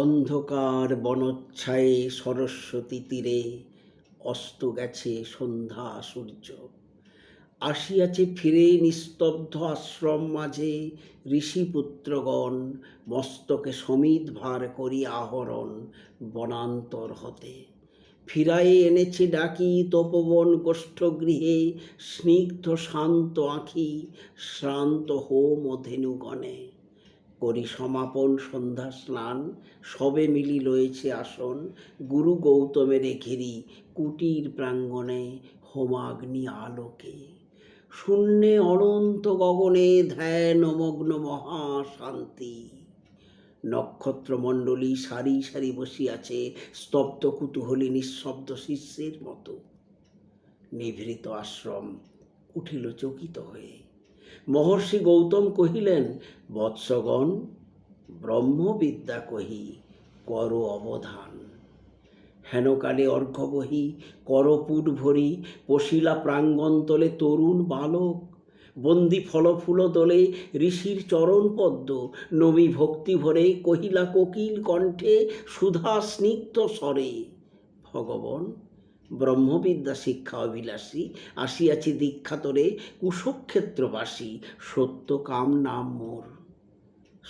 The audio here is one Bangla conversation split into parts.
অন্ধকার বনচ্ছায়ে সরস্বতী তীরে অস্ত গেছে সন্ধ্যা সূর্য। আসিয়াছে ফিরে নিস্তব্ধ আশ্রম মাঝে ঋষিপুত্রগণ, মস্তকে সমিধ ভার করি আহরণ বনান্তর হতে। ফিরায়ে এনেছে ডাকি তপবন গোষ্ঠগৃহে, স্নিগ্ধ শান্ত আঁখি শ্রান্ত হোম ও ধেনুগণে। করি সমাপন সন্ধ্যা স্নান, সবে মিলি লয়েছে আসন, গুরু গৌতমের ঘিরি কুটির প্রাঙ্গণে হোমাগ্নি আলোকে। শূন্যে অনন্ত গগনে ধ্যানমগ্ন মহাশান্তি। নক্ষত্রমণ্ডলী সারি সারি বসিয়াছে স্তব্ধ কুতূহলী নিঃশব্দ শিষ্যের মতো। নিভৃত আশ্রম উঠিল চকিত হয়ে। মহর্ষি গৌতম কহিলেন, বৎসগণ, ব্রহ্মবিদ্যা কহি কর অবধান। হেনকালে অর্ঘ্য বহি করপুট ভরি পশিলা প্রাঙ্গণতলে তরুণ বালক। বন্দি ফলফুল দোলে ঋষির চরণ পদ্ম, নবী ভক্তি ভরে কহিলা কোকিল কণ্ঠে সুধা স্নিগ্ধ স্বরে, ভগবন, ব্রহ্মবিদ্যা শিক্ষা অভিলাষী, আসিয়াছি দীক্ষাতরে কুশক্ষেত্রবাসী, সত্যকাম নাম মোর।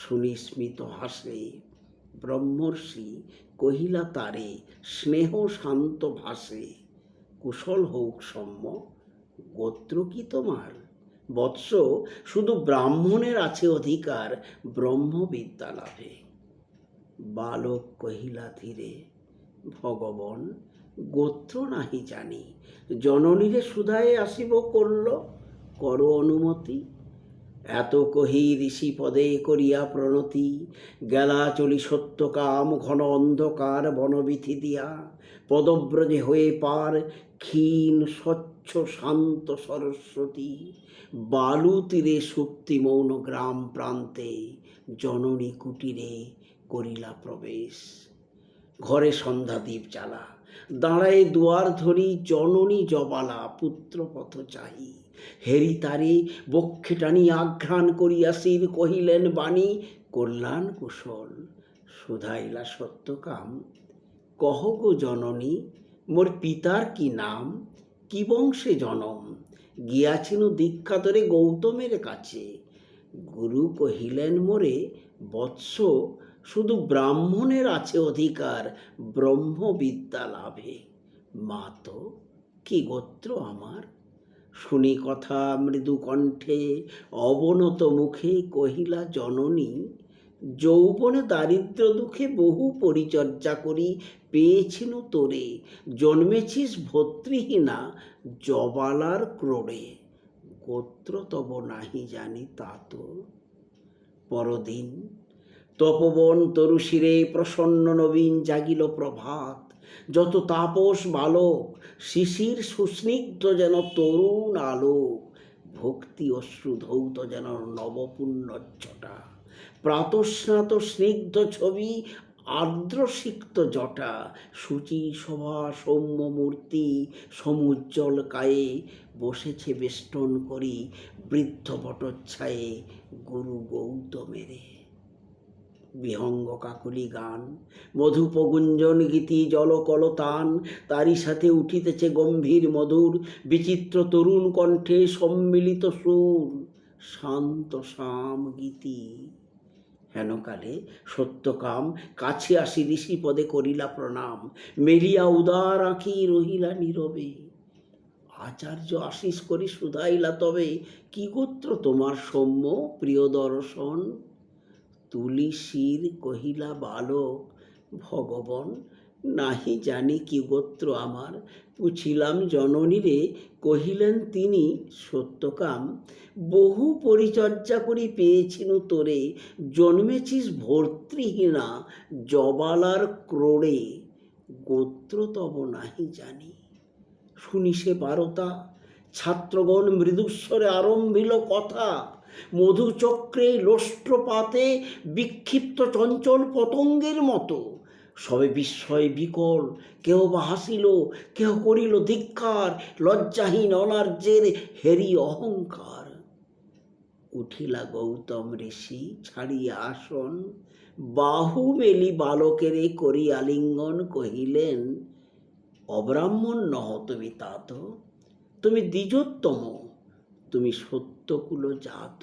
শুনি স্মিত হাসে ব্রহ্মর্ষি, কহিলা তারে স্নেহ শান্ত ভাসে, কুশল হউক সম্য, গোত্র কি তোমার? বৎস, শুধু ব্রাহ্মণের আছে অধিকার ব্রহ্মবিদ্যা লাভে। বালক কহিলা ধীরে, ভগবন, গোত্র নাহি জানি, জননীরে সুধায়ে আসিব করল, কর অনুমতি। এত কহি ঋষি পদে করিয়া প্রণতি, গেলা চলি সত্যকাম ঘন অন্ধকার বনবিথি দিয়া। পদব্রজে হয়ে পার ক্ষীণ স্বচ্ছ শান্ত সরস্বতী, বালু তীরে সুপ্তি মৌন গ্রাম প্রান্তে, জননী কুটিরে করিলা প্রবেশ। ঘরে সন্ধ্যা দ্বীপ জ্বালা, দাঁড়ায় দুয়ার ধরি জননী জবালা পুত্রপথ চাহি। হেরি তারে বক্ষে টানি আঘ্রাণ করিয়াসির কহিলেন বাণী, কল্যাণ কুশল, শুধাইলা সত্যকাম। কহ গো জননী, মোর পিতার কি নাম, কি বংশে জনম? গিয়াছিল দীক্ষাতরে গৌতমের কাছে। গুরু কহিলেন মোরে, বৎস, শুধু ব্রাহ্মণের আছে অধিকার ব্রহ্মবিদ্যা লাভে। মা তো, কি গোত্র আমার? শুনি কথা মৃদু কণ্ঠে অবনত মুখে কহিলা জননী, যৌবনে দারিদ্র দুঃখে বহু পরিচর্যা করি পেয়েছিনু তোরে, জন্মেছিস ভর্তৃহীনা জবালার ক্রোড়ে। গোত্র তব নাহি জানি তা তো। পরদিন তপবন তরুশিরে প্রসন্ন নবীন জাগিল প্রভাত। যত তাপস বালক শিশির সুস্নিগ্ধ যেন তরুণ আলোক, ভক্তি অশ্রু ধৌত যেন নবপুণ্যচ্ছটা। প্রাতস্নাত স্নিগ্ধ ছবি আর্দ্র সিক্ত জটা, সূচি শোভা সৌম্য মূর্তি সমুজ্জ্বল কায়ে, বসেছে বেষ্টন করি বৃদ্ধ বটচ্ছায়ে গুরু গৌতমেরে। বিহঙ্গ কাকলি গান, মধুপগুঞ্জন গীতি জলকলতান, তারই সাথে উঠিতেছে গম্ভীর মধুর বিচিত্র তরুণ কণ্ঠে সম্মিলিত সুর, শান্ত শাম গীতি। হেনকালে সত্যকাম কাছে আসি ঋষি পদে করিলা প্রণাম, মেলিয়া উদার আঁখি রহিলা নীরবে। আচার্য আশিস করি শুধাইলা তবে, কি গোত্র তোমার সৌম্য প্রিয় দর্শন? তুলি শির কহিলা বালক, ভগবন, নাহি জানি কি গোত্র আমার। পুছিলাম জননীরে, কহিলেন তিনি, সত্যকাম, বহু পরিচর্যা করি পেয়েছিনু তোরে, জন্মেছিস ভর্তৃহীনা জবালার ক্রোড়ে। গোত্র তব নাহি জানি। শুনি সে বারতা, ছাত্রগণ মৃদুস্বরে আরম্ভিল কথা। মধুচক্রে লোষ্ট্রপাতে বিক্ষিপ্ত চঞ্চল পতঙ্গের মতো, সবে বিস্ময় বিকল, কেহ বা হাসিল, কেহ করিল ধিক্কার, লজ্জাহীন অনার্যের হেরি অহংকার। উঠিলা গৌতম ঋষি ছাড়িয়া আসন, বাহু মেলি বালকেরে করি আলিঙ্গন কহিলেন, অব্রাহ্মণ নহ তুমি তাত, তুমি দ্বিজোত্তম, তুমি সত্যকুল জাত।